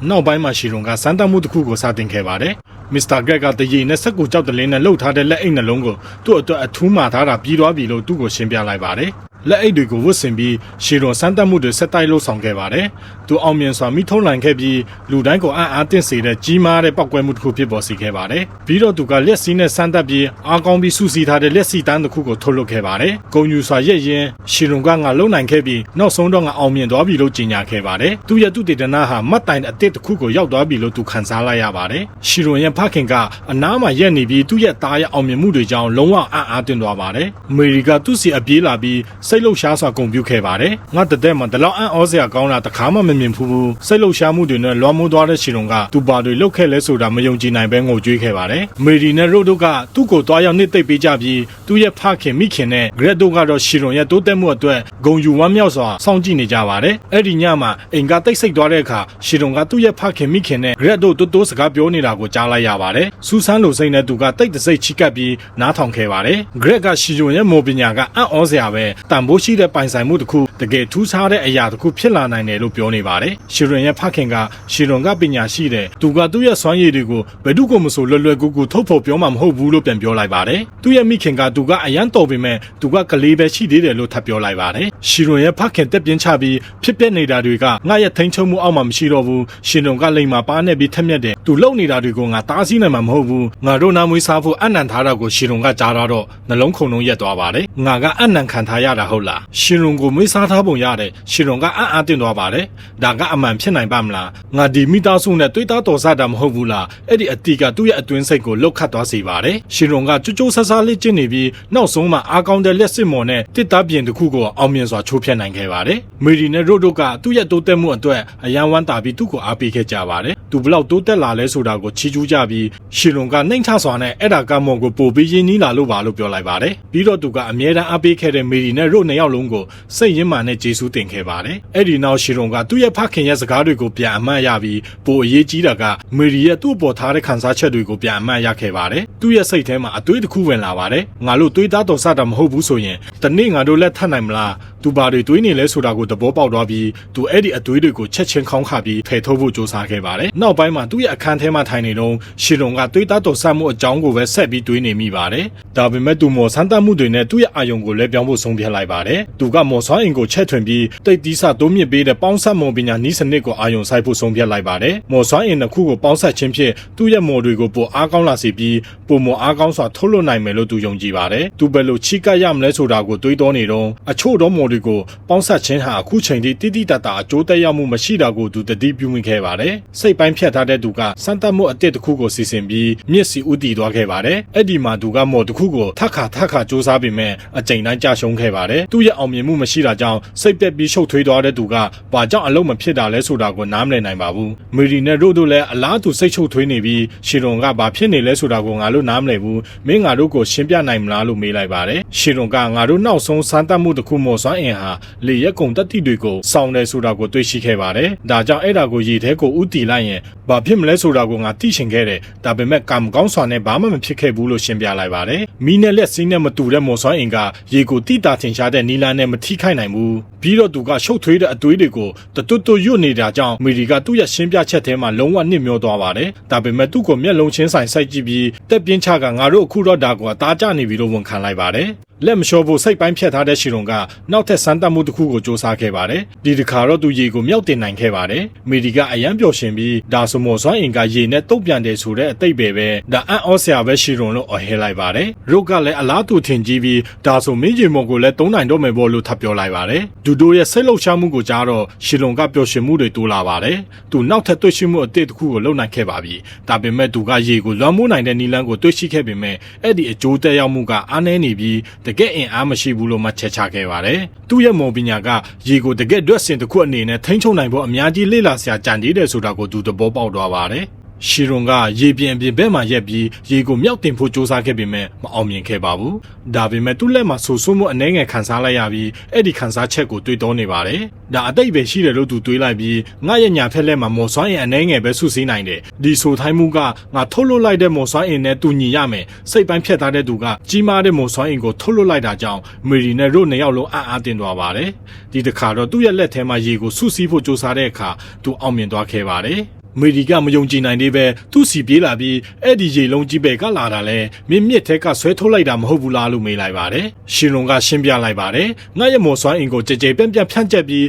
နောက်ပိုင်းမှာရှီရွန်ကစမ်းသပ်မှုတစ်ခုကိုစတင်ခဲ့ပါတယ်မစ္စတာဂရက်ကတရေနဲ့စက်ကူကြောက်တလင်းနဲ့လှုပ်ထားတဲ့လက်အိတ်နှလုံးကိုသူ့အတွက်အထူးမှာထားတာပြီးသွားပြီလို့သူ့ကိုရှင်းပြလိုက်ပါတယ်လက်အိတ်တွေကိုဝတ်ဆင်ပြီးရှီရွန်စမ်းသပ်မှုတွေဆက်တိုက်လှုပ်ဆောင်ခဲ့ပါတယ်သူအောင်မြင်စွာမိထုံးနိုင်ခဲ့ပြီးလူတိုင်းကိုအားတင်စေတဲ့ကြီးမားတဲ့ပောက်ကွဲမှုတစ်ခုဖြစ်ပေါ်စေခဲ့ပါတယ်ပြီးတော့သူကလက်စီးနဲ့စမ်းသပ်ပြီးအားကောင်းပြီးစူးစီးထားတဲ့လက်စီတန်းတစ်ခုကိုထုတ်လုပ်ခဲ့ပါတယ်ဂုံယူစွာရက်ရင်ရှီရွန်ကငါလုံနိုင်ခဲ့ပြီးနောက်ဆုံးတော့ငါအောင်မြင်သွားပြီလို့ကြေညာခဲ့ပါတယ်သူရဲ့သူတည်တနာဟာမတ်တိုင်အတစ်တစ်ခုကိုရောက်သွားပြီလို့သူခံစားလိုက်ရပါတယ်ရှီရွန်ရဲ့ဖခင်ကအနားမှာရက်နေပြီးသူ့ရဲ့သားရဲ့အောင်မြင်မှုတွေကြောင့်လုံးဝအားတင်သွားပါတယ်အမေရိကသူ့စီအပြေးလာပြီးစိတ်လှုပ်ရှားစွာဂုဏ်ပြုခဲ့ပါတယ်ငါတသက်မှာဒီလောက်အံ့ဩစရာကောင်းတာတခါမှမမြင်ဘူးစိတ်လှုပ်ရှားမှုတွေနဲ့လွှမ်းမိုးသွားတဲ့ရှီရွန်ကသူဘာတွေလုပ်ခဲ့လဲဆိုတာမယုံကြည်နိုင်ပဲငိုကြွေးခဲ့ပါတယ်မေရီနဲ့ရိုဒိုကသူ့ကိုတွားရောက်နှိမ့်သိပ်ပေးကြပြီးသူ့ရဲ့ဖခင်မိခင်နဲ့ဂရက်ဒိုကတော့ရှီရွန်ရဲ့တိုးတက်မှုအတွက်ဂုဏ်ယူဝမ်းမြောက်စွာစောင့်ကြည့်နေကြပါတယ်အဲ့ဒီညမှာအိမ်ကတိတ်ဆိတ်သွားတဲ့အခါရှီရွန်ကသူ့ရဲ့ဖခင်မိခင်နဲ့ဂရက်ဒိုတိုးစကားပြောနေတာကိုကြားလိုက်ရပါတယ်စူးစမ်းလိုစိတ်နဲ့သူကတိတ်တဆိတ်ချီကပ်ပြီးနားထောင်ခဲ့ပါတယ်ဂရက်ကရှီရွန်ရဲ့မော်ပညာကအံ့ဩစရာပဲတန်ဖိုးရှိတဲ့ပိုင်ဆိုင်မှုတစ်ခုတကယ်ထူးခြားတဲ့အရာတစ်ခုဖြစ်လာနိုင်တယ်လို့ပြောနေပါတယ်ရှီရွန်ရဲ့ဖခင်ကရှီရွန်ကပညာရှိတယ်သူကသူ့ရဲ့စွမ်းရည်တွေကိုဘယ်သူမှမဆိုလွယ်လွယ်ကူကူထုတ်ဖော်ပြောမှာမဟုတ်ဘူးလို့ပြန်ပြောလိုက်ပါတယ်သူ့ရဲ့မိခင်ကသူကအယမ်းတော်ပေမဲ့သူကကလေးပဲရှိသေးတယ်လို့ထပ်ပြောလိုက်ပါတယ်ရှီရွန်ရဲ့ဖခင်တက်ပြင်းချပြီးဖြစ်ပျက်နေတာတွေကငါရဲ့ထိန်းချုပ်မှုအောက်မှာမရှိတော့ဘူးရှီရွန်ကလိမ်မာပါနဲ့ပြီးထက်မြက်တယ်သူလုံနေတာတွေကိုငါတားဆီးနိုင်မှာမဟုတ်ဘူးငါတို့နာမွေးစားဖို့အနံ့ထားတာကိုရှီရွန်ကကြားတော့နှလုံးခုန်လုံးရက်သွားပါတယ်ငါကအနံ့ခံထားရတာဟုတ်လားရှီရွန်ကိုမွေးစားထားပုံရတယ်ရှီရွန်ကအတင်သွားပါတယ်ဒါကအမှန်ဖြစ်နိုင်ပါမလားငါဒီမိသားစုနဲ့တွေးသားတော်စားတာမဟုတ်ဘူးလားအဲ့ဒီအတီကသူ့ရဲ့အတွင်းစိတ်ကိုလှုပ်ခတ်သွားစေပါတယ်ရှီရွန်ကကြိုးကြိုးဆဆလေးကျင့်နေပြီးနောက်ဆုံးမှာအားကောင်းတဲ့လက်စစ်မော်နဲ့တစ်သားပြင်တစ်ခုကိုအောင်မြင်စွာချိုးဖျက်နိုင်ခဲ့ပါတယ်မေရီနဲ့ရိုဒိုကသူ့ရဲ့တိုးတက်မှုအတွက်အယံဝမ်းတာပြီးသူ့ကိုအားပေးခဲ့ကြပါတယ်သူဘလောက်တိုးတက်လာလဲဆိုတာကိုချီးကျူးကြပြီးရှီရွန်ကနှိမ်ချစွာနဲ့အဲ့ဒါကမော်ကိုပို့ပြီးရင်းနှီးလာလို့ပါလို့ပြောလိုက်ပါတယ်ပြီးတော့သူကအမြဲတမ်းအားပေးခဲ့တဲ့မေရီနဲ့ရိုနှစ်ယောက်လုံးကိုစိတ်ရင်းမှန်နဲ့ကျေးဇူးတင်ခဲ့ပါတယ်အဲ့ဒီနောက်ရှီရွန်ကသူ့ရဲ့ဖခင်ရဲ့စကားတွေကိုပြန်အမှတ်ရပြီးပိုအရေးကြီးတာကမေရီရဲ့သူ့ပေါ်ထားတဲ့ခံစားချက်တွေကိုပြန်အမှတ်ရခဲ့ပါတယ်သူ့ရဲ့စိတ်ထဲမှာအတွေးတစ်ခုဝင်လာပါတယ်ငါတို့တွေးသားတော်စတာမဟုတ်ဘူးဆိုရင်တနေ့ငါတို့လက်ထပ်နိုင်မလားသူဘာတွေတွေးနေလဲဆိုတာကိုသဘောပေါက်သွားပြီးသူအဲ့ဒီအတွေးတွေကိုချက်ချင်းခေါင်းခါပြီးဖယ်ထုတ်ဖို့ကြိုးစားခဲ့ပါတယ်နောက်ပိုင်းမှာသူ့ရဲ့အခန်းထဲမှာထိုင်နေတော့ရှီရွန်ကတွေးသားတော်စမှုအကြောင်းကိုပဲဆက်ပြီးတွေးနေမိပါတယ်ဒါပေမဲ့သူမော်ဆန်းတတ်မှုတွေနဲ့သူ့ရဲ့အာယုံကိုလည်းပြောင်းဖို့ဆုံးဖြတ်လိုက်ပါတယ်သူကမော်ဆွမ်းအင်ကိုချက်ထွင်ပြီးတိတ်တီးဆတိုးမြင့်ပေးတဲ့ပေါင်းဆက်မော်ပညာနည်းစနစ်ကိုအာယုံဆိုင်ဖို့ဆုံးဖြတ်လိုက်ပါတယ်မော်ဆွမ်းအင်တစ်ခုကိုပေါင်းဆက်ခြင်းဖြင့်သူ့ရဲ့မော်တွေကိုပိုအားကောင်းလာစေပြီးပိုမော်အားကောင်းစွာထုတ်လွှတ်နိုင်မယ်လို့သူယုံကြည်ပါတယ်သူဘယ်လိုချိကပ်ရမလဲဆိုတာကိုတွေးတောနေတော့အချို့သောမော်တွေကိုပေါင်းဆက်ခြင်းဟာအခုချိန်ထိတိတိတတ်တာအကျိုးသက်ရောက်မှုမရှိတာကိုသူတတိပြုမိခဲ့ပါတယ်စိတ်ပိုင်းဖြတ်ထားတဲ့သူကစမ်းသပ်မှုအတစ်တစ်ခုကိုစီစဉ်ပြီးမျက်စိဥတီသွားခဲ့ပါတယ်အဲ့ဒီမှာသူကမော်တစ်ခုကိုထပ်ခါစူးစမ်းပေမဲ့အကြိမ်တိုင်းကြာရှုံးခဲ့ပါတယ်သူ့ရဲ့အောင်မြင်မှုမရှိတာကြောင့်စိတ်ပျက်ပြီးရှုပ်ထွေးသွားတဲ့သူကဘာကြောင့်အလုံးမဖြစ်တာလဲဆိုတာကိုနားမလည်နိုင်ပါဘူးမေရီနဲ့ရိုဒိုလည်းအလားတူစိတ်ရှုပ်ထွေးနေပြီးရှီရွန်ကဘာဖြစ်နေလဲဆိုတာကိုငါတို့နားမလည်ဘူးမင်းငါတို့ကိုရှင်းပြနိုင်မလားလို့မေးလိုက်ပါတယ်ရှီရွန်ကငါတို့နောက်ဆုံးစမ်းသပ်မှုတစ်ခုမော်စွမ်းအင်ဟာလေရက်ကုန်တတိတွေကိုစောင့်တယ်ဆိုတာကိုတွေ့ရှိခဲ့ပါတယ်ဒါကြောင့်အဲ့ဒါကိုရေထဲကိုဥတီလိုက်ရင်ဘာဖြစ်မလဲဆိုတာကိုငါသိချင်ခဲ့တယ်ဒါပေမဲ့ကံမကောင်းစွာနဲ့ဘာမှမဖြစ်ခဲ့ဘူးလို့ရှင်းပြလိုက်ပါတယ်မီးနဲ့လက်စင်းနဲ့မတူတဲ့မော်စွမ်းအင်ကရေကိုတိတာထင်ရှားတဲ့နီလာနဲ့မထိခိုက်နိုင်ဘူးပြီးတော့သူကရှုပ်ထွေးတဲ့အသွေးတွေကိုတွတ်ရွတ်နေတာကြောင့်မေရီကသူ့ရဲ့ရှင်းပြချက်ထဲမှာလုံးဝနှိမ့်မျောသွားပါတယ်ဒါပေမဲ့သူ့ကိုမျက်လုံးချင်းဆိုင်စိုက်ကြည့်ပြီးတက်ပြင်းချကငါတို့အခုတော့ဒါကိုအသားကျနေပြီလို့ဝန်ခံလိုက်ပါတယ်လက်မလျှော်ဖို့စိတ်ပိုင်းဖြတ်ထားတဲ့ရှီရွန်ကနောက်ထပ်စမ်းသပ်မှုတစ်ခုကိုစ조사ခဲ့ပါတယ်ဒီတစ်ခါတော့သူရေကိုမြောက်တင်နိုင်ခဲ့ပါတယ်မေဒီကအယမ်းပျော်ရှင်ပြီးဒါဆိုမော်စွမ်းအင်ကရေနဲ့တုတ်ပြန်တယ်ဆိုတဲ့အတိတ်ပဲဒါအံ့ဩစရာပဲရှီရွန်လို့အော်ဟဲလိုက်ပါတယ်ရုတ်ကလည်းအလားတူထင်ကြီးပြီးဒါဆိုမင်းရေမော်ကိုလည်းသုံးနိုင်တော့မယ်ပေါ့လို့ထပ်ပြောလိုက်ပါတယ်ဒူဒိုရဲ့စိတ်လှုပ်ရှားမှုကိုကြားတော့ရှီရွန်ကပျော်ရွှင်မှုတွေတိုးလာပါတယ်သူနောက်ထပ်တွေ့ရှိမှုအသစ်တစ်ခုကိုလုပ်နိုင်ခဲ့ပါပြီဒါပေမဲ့သူကရေကိုလွှမ်းမိုးနိုင်တဲ့နီလန်းကိုတွေ့ရှိခဲ့ပေမဲ့အဲ့ဒီအကျိုးသက်ရောက်မှုကအားနည်းနေပြီးတကယ်အင်အားမရှိဘူးလို့မှချက်ချခဲ့ပါတယ်သူ့ရဲ့မော်ပညာကရေကိုတကယ်တွက်စင်တစ်ခုအနေနဲ့ထိန်းချုပ်နိုင်ဖို့အများကြီးလေ့လာစရာကြံသေးတယ်ဆိုတာကိုသူသဘောပေါက်သွားပါတယ်ရှီရွန်ကရေပြင်ဘက်မှာရက်ပြီးရေကိုမြောက်တင်ဖို့စ조사ခဲ့ပေမဲ့မအောင်မြင်ခဲ့ပါဘူးဒါပေမဲ့သူ့လက်မှာဆူဆွမှုအနှဲငယ်ခံစားလိုက်ရပြီးအဲ့ဒီခံစားချက်ကိုတွေးတောနေပါတယ်ဒါအတိတ်ပဲရှိတယ်လို့သူတွေးလိုက်ပြီးငါရဲ့ညာဖက်လက်မှာမော်စွမ်းအင်အနှဲငယ်ပဲဆူဆီးနိုင်တယ်ဒီဆိုထိုင်းမှုကငါထုတ်လွှတ်လိုက်တဲ့မော်စွမ်းအင်နဲ့တူညီရမယ်စိတ်ပိုင်းဖြတ်ထားတဲ့သူကကြီးမားတဲ့မော်စွမ်းအင်ကိုထုတ်လွှတ်လိုက်တာကြောင့်မေရီနဲ့ရို့နှစ်ယောက်လုံးအားတင်သွားပါတယ်ဒီတစ်ခါတော့သူ့ရဲ့လက်ထဲမှာရေကိုဆူဆီးဖို့စ조사တဲ့အခါသူအောင်မြင်သွားခဲ့ပါတယ် အမေရိကမယုံကြည်နိုင်သေးပဲသူ့စီပြေးလာပြီးအဲ့ဒီရေလုံးကြီးပဲကလာတာလဲမြစ်ထဲကဆွဲထုတ်လိုက်တာမဟုတ်ဘူးလားလို့မေးလိုက်ပါတယ်ရှင်လွန်ကရှင်းပြလိုက်ပါတယ်ငါရဲ့မော်စွမ်းအင်ကိုကြဲကြဲပြန့်ဖြန့်ကျက်ပြီး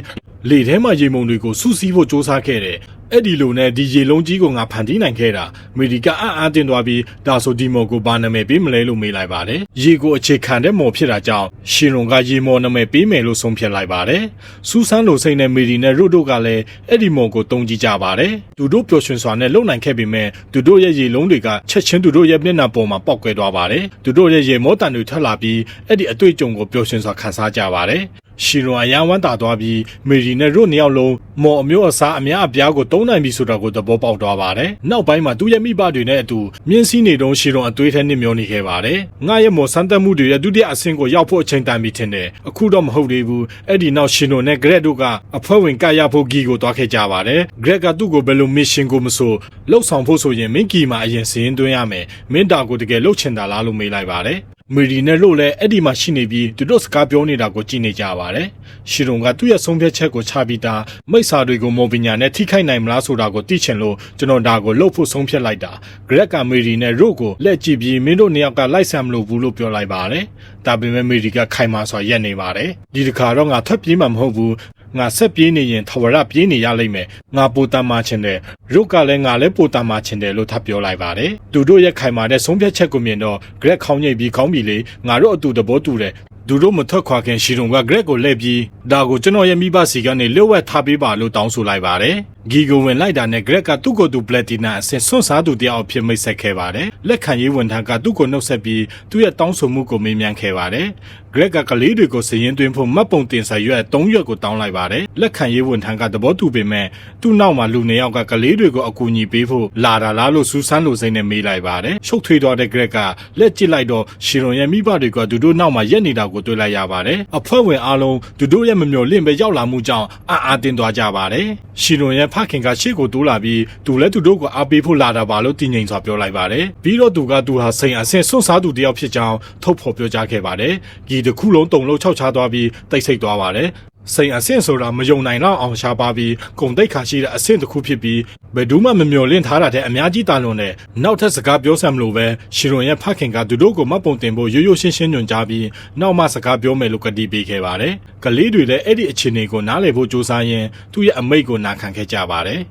လေထဲမှာရေမုံတွေကိုစုစည်းဖို့စ조사ခဲ့တယ်အဲ့ဒီလိုနဲ့ဒီရေလုံးကြီးကိုငါဖန်တီးနိုင်ခဲ့တာအမေရိကအံ့အားတင်သွားပြီးဒါဆိုဒီမော်ကိုဘာနာမည်ပေးမလဲလို့မေးလိုက်ပါတယ်ရေကိုအခြေခံတဲ့မော်ဖြစ်တာကြောင့်ရှင်လွန်ကရေမော်နာမည်ပေးမယ်လို့ဆုံးဖြတ်လိုက်ပါတယ်စူးစမ်းလိုစိတ်နဲ့မေရီနဲ့ရုတ်တို့ကလည်းအဲ့ဒီမော်ကိုတုံးကြည့်ကြပါတယ်သူတို့ပျော်ရွှင်စွာနဲ့လုံနိုင်ခဲ့ပေမဲ့သူတို့ရဲ့ရေလုံးတွေကချက်ချင်းသူတို့ရဲ့မျက်နှာပေါ်မှာပေါက်ကွဲသွားပါတယ်သူတို့ရဲ့ရေမောတန်တွေထွက်လာပြီးအဲ့ဒီအတွေ့အကြုံကိုပျော်ရွှင်စွာခံစားကြပါတယ်ရှင်လွန်အရန်ဝမ်းသာသွားပြီးမေရီနဲ့ရုတ်နှစ်ယောက်လုံးမော်အမျိုးအစားအများအပြားကိုတုံးနိုင်ပြီဆိုတာကိုသဘောပေါက်သွားပါတယ်။နောက်ပိုင်းမှာသူ့ရဲ့မိဘတွေနဲ့အတူမြင်းစည်းနေတုန်းရှင်လွန်အသွေးထဲနစ်မျောနေခဲ့ပါတယ်။ငါရဲ့မော်စမ်းသပ်မှုတွေရဲ့ဒုတိယအဆင့်ကိုရောက်ဖို့အချိန်တန်ပြီထင်တယ်။အခုတော့မဟုတ်သေးဘူး။အဲ့ဒီနောက်ရှင်လွန်နဲ့ဂရက်တို့ကအဖွဲ့ဝင်ကရဖို့ဂီကိုသွားခဲ့ကြပါတယ်။ဂရက်ကသူ့ကိုဘယ်လိုမစ်ရှင်ကိုမဆိုလှုပ်ဆောင်ဖို့ဆိုရင်မင်းဂီမှာအရင်စရင်သွင်းရမယ်။မင်းတာကိုတကယ်လှုပ်ချင်တာလားလို့မေးလိုက်ပါတယ်။မေရီနဲ့လို့လည်းအဲ့ဒီမှာရှိနေပြီးသူတို့စကားပြောနေတာကိုကြည့်နေကြပါတယ်။ရှင်လွန်ကသူ့ရဲ့ဆုံးဖြတ်ချက်ကိုချပြီးသားမိစ္ဆာတွေကိုမော်ပညာနဲ့ထိခိုက်နိုင်မလားဆိုတာကိုသိချင်လို့ကျွန်တော်ဒါကိုလှုပ်ဖို့ဆုံးဖြတ်လိုက်တာ။ဂရက်ကမေရီနဲ့ရုတ်ကိုလက်ကြည့်ပြီးမင်းတို့နှစ်ယောက်ကလိုက်ဆံမလို့ဘူးလို့ပြောလိုက်ပါတယ်။ဒါပေမဲ့မေရီကခိုင်မာစွာရက်နေပါတယ်။ဒီတစ်ခါတော့ငါထွက်ပြေးမှာမဟုတ်ဘူး။ငါဆက်ပြေးနေရင်ထဝရပြေးနေရလိမ့်မယ်ငါပိုတမ်းမချင်တယ်ရုတ်ကလည်းငါလည်းပိုတမ်းမချင်တယ်လို့ထပ်ပြောလိုက်ပါတယ်သူတို့ရဲ့ခိုင်မာတဲ့ဆုံးဖြတ်ချက်ကိုမြင်တော့ဂရက်ခေါင်းညိတ်ပြီးခေါင်းပြီလေငါတို့အတူတဘောတူတယ်သူတို့မထွက်ခွာခင်ရှီရုံကဂရက်ကိုလှည့်ပြီးဒါကိုကျွန်တော်ရဲ့မိဘစီကနေလျှို့ဝှက်ထားပေးပါလို့တောင်းဆိုလိုက်ပါတယ်ဂီကိုဝင်လိုက်တာနဲ့ဂရက်ကသူ့ကိုယ်သူပလက်တီနာအဆင့်စွန့်စားသူတယောက်ဖြစ်မိတ်ဆက်ခဲ့ပါတယ်လက်ခံရေးဝန်ထမ်းကသူ့ကိုနှုတ်ဆက်ပြီးသူ့ရဲ့တောင်းဆိုမှုကိုမေးမြန်းခဲ့ပါတယ်ဂရက်ကကလေးတွေကိုစရင်သွင်းဖို့မှတ်ပုံတင်စာရွက်3ရွက်ကိုတောင်းလိုက်ပါတယ်လက်ခံရေးဝန်ထမ်းကသဘောတူပေမဲ့သူ့နောက်မှာလူ2ယောက်ကကလေးတွေကိုအကူအညီပေးဖို့လာတာလားလို့စူးစမ်းလို့စိတ်နဲ့မေးလိုက်ပါတယ်ရှုပ်ထွေးသွားတဲ့ဂရက်ကလက်ကြည့်လိုက်တော့ရှီရွန်ရဲ့မိဘတွေကသူတို့နောက်မှာရက်နေတာကိုတွေ့လိုက်ရပါတယ်အဖွဲ့ဝင်အားလုံးသူတို့ရဲ့မမျှော်လင့်ပဲရောက်လာမှုကြောင့်အားတင်းသွားကြပါတယ်ရှီရွန်ရဲ့ဖခင်ကရှေ့ကိုတိုးလာပြီးသူလည်းသူတို့ကိုအားပေးဖို့လာတာပါလို့တည်ငြိမ်စွာပြောလိုက်ပါတယ်ပြီးတော့သူဟာစိန်အဆင့်စွန့်စားသူတယောက်ဖြစ်ကြောင်းထုတ်ဖော်ပြောကြားခဲ့ပါတယ်ဒီတစ်ခုလုံးတုံလုံးခြောက်ခြားသွားပြီးတိတ်ဆိတ်သွားပါတယ်စိန်အဆင့်ဆိုတာမယုံနိုင်တော့အောင်ရှားပါပြီးဂုံတိတ်ခါရှိတဲ့အဆင့်တစ်ခုဖြစ်ပြီးဘယ်သူမှမမျှော်လင့်ထားတာတဲ့အများကြီးတာလွန်တဲ့နောက်ထပ်စကားပြောဆံမလို့ပဲရှီရွန်ရဲ့ဖခင်ကသူတို့ကိုမှတ်ပုံတင်ဖို့ရိုးရိုးရှင်းရှင်းညွှန်ကြားပြီးနောက်မှစကားပြောမယ်လို့ကတိပေးခဲ့ပါတယ်ကလေးတွေလည်းအဲ့ဒီအခြေအနေကိုနားလည်ဖို့ကြိုးစားရင်းသူ့ရဲ့အမိန့်ကိုနာခံခဲ့ကြပါတယ်